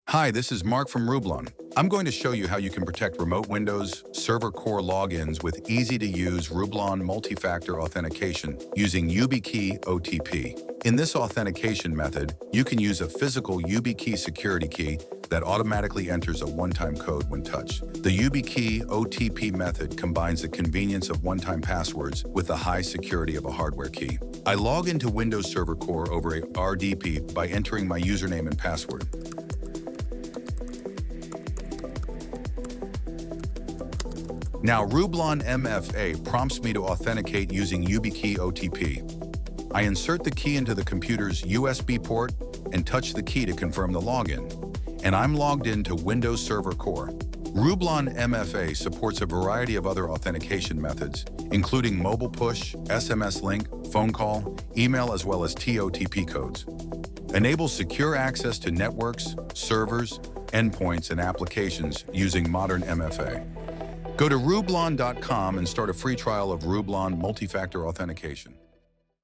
Hi, this is Mark from Rublon. I'm going to show you how you can protect remote Windows Server Core logins with easy-to-use Rublon Multi-Factor Authentication using YubiKey OTP. In this authentication method, you can use a physical YubiKey security key that automatically enters a one-time code when touched. The YubiKey OTP method combines the convenience of one-time passwords with the high security of a hardware key. I log into Windows Server Core over a RDP by entering my username and password. Now, Rublon MFA prompts me to authenticate using YubiKey OTP. I insert the key into the computer's USB port and touch the key to confirm the login. And I'm logged into Windows Server Core. Rublon MFA supports a variety of other authentication methods, including mobile push, SMS link, phone call, email, as well as TOTP codes. Enables secure access to networks, servers, endpoints, and applications using modern MFA. Go to rublon.com and start a free trial of Rublon Multi-Factor Authentication.